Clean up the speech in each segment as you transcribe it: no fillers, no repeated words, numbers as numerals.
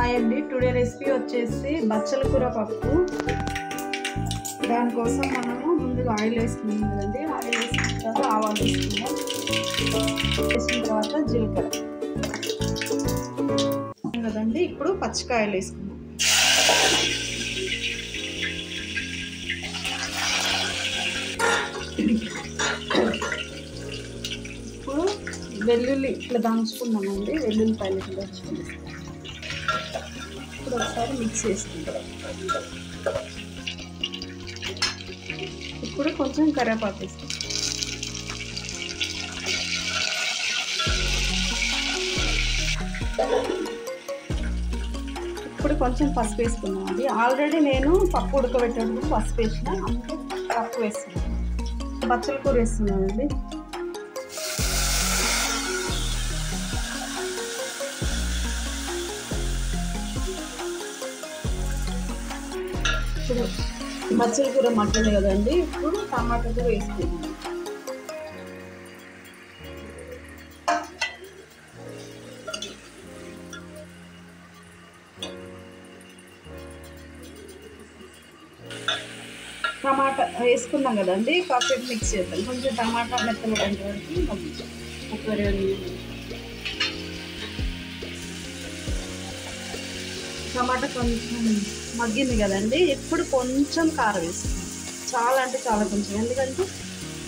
Hi అండి. Today recipe వచ్చేసి బచ్చల కూర పప్పు. దానికోసం మనము ముందుగా ఆయిల్ వేసుకున్నాం కదండి. ఆయిల్ వేసుకున్న తర్వాత ఆవాలు వేసుకుందాం. వేసిన తర్వాత జీలకర్ర కదండి. ఇప్పుడు పచ్చికాయలు వేసుకుందాం. ఇప్పుడు వెల్లుల్లి ఇట్లా దంచుకున్నామండి. వెల్లుల్లిపాయలు ఇట్లా దంచుకుందాం. ఇప్పుడు ఒకసారి మిక్స్ చేసుకుంటాం. ఇప్పుడు కొంచెం కరివేపాకు వేస్తాం. ఇప్పుడు కొంచెం పసుపు వేసుకున్నాం అండి. ఆల్రెడీ నేను పప్పు ఉడకబెట్టేటప్పుడు పసుపు వేసిన, అందుకే పప్పు వేస్తున్నాను. బచ్చల కూర వేస్తున్నానండి. ఇప్పుడు బచ్చల కూర మగ్గింది కదండి. ఇప్పుడు టమాటా కూడా వేసుకున్నాం. టమాటా వేసుకున్నాం కదండి. కాసేపు మిక్స్ చేద్దాం. కొంచెం టమాటా మెత్తలు కొంచెం వరకు మగ్గించాం. ఒక 2 టమాటా కొంచెం మగ్గింది కదండి. ఇప్పుడు కొంచెం కారం వేసుకున్నాం. చాలా అంటే చాలా కొంచెం, ఎందుకంటే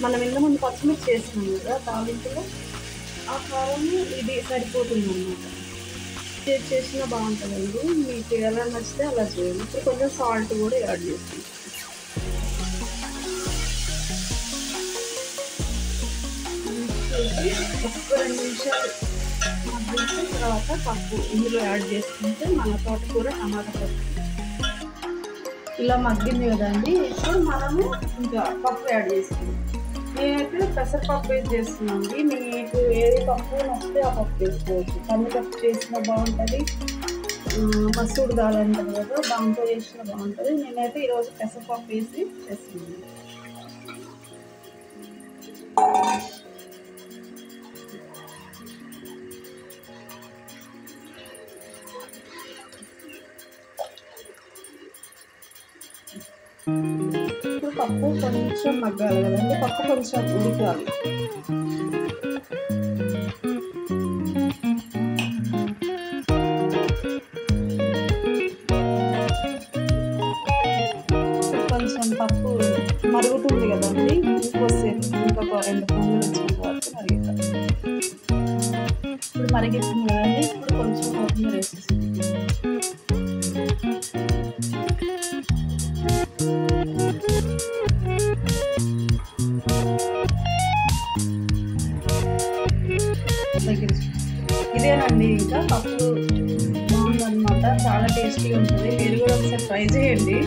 మనం ఇంత ముందు పచ్చిమిర్చి వేస్తున్నాం కదా తాలింపులో. ఆ కారం ఇది సరిపోతుంది అన్నమాట. టేస్ట్ చేసినా బాగుంటుందండి. మీకు ఎలా నచ్చితే అలా చేయండి. ఇప్పుడు కొంచెం సాల్ట్ కూడా యాడ్ చేస్తాం. ఒక 2 నిమిషాలు మగ్గించిన తర్వాత పప్పు ఇందులో యాడ్ చేసుకుంటే మన తోటకూర టమాటా పప్పు ఇలా మగ్గింది కదండి. ఇప్పుడు మనము ఇంకా పప్పు యాడ్ చేసుకుంటాం. నేనైతే పెసరపప్పు వేసి చేస్తున్నానండి. మీకు ఏది పప్పు నచ్చితే ఆ పప్పు వేసుకోవచ్చు. కందిపప్పు చేసినా బాగుంటుంది, మసూర్ దాల్ అంటారు కదా దాంతో చేసినా బాగుంటుంది. నేనైతే ఈరోజు పెసరపప్పు వేసి చేస్తున్నాను. ఇప్పుడు పప్పు కొంచెం మగ్గాలి కదండి. పప్పు కొంచెం ఉడకాలి. కొంచెం పప్పు మరుగుతుంది కదండి. ఇంకోసేపు ఇంకొక 2 పొంగులు వచ్చిన తర్వాత మరుగుతాం. ఇప్పుడు మరిగిస్తుంది కదండి. ఇప్పుడు కొంచెం కొత్తిమీర వేసేస్తుంది. ఇదేనండి. ఇంకా పప్పు బాగుందన్నమాట. చాలా టేస్టీగా ఉంటుంది. మీరు కూడా ఒకసారి ట్రై చేయండి.